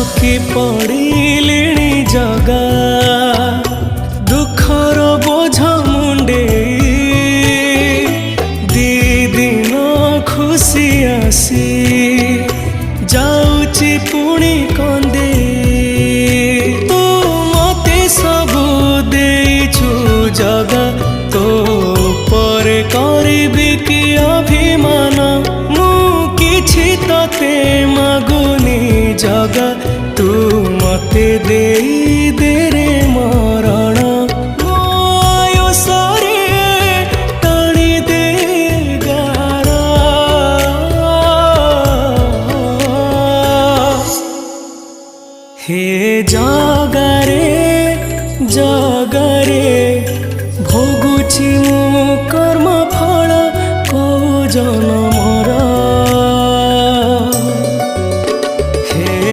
थकी पड़िलिणी जगा दुखर बोझ मुंडे दी दिन खुशी आसी जाऊची पुणी कंदे तू मते सबू देइछु जगा तो पर करिबी कि अभिमान मु किछि तते मागुनी जगा तू मते देई दे रे मरण मो आयुषरे टाणी दे गारा हे जगारे जगारे भोगुछि मु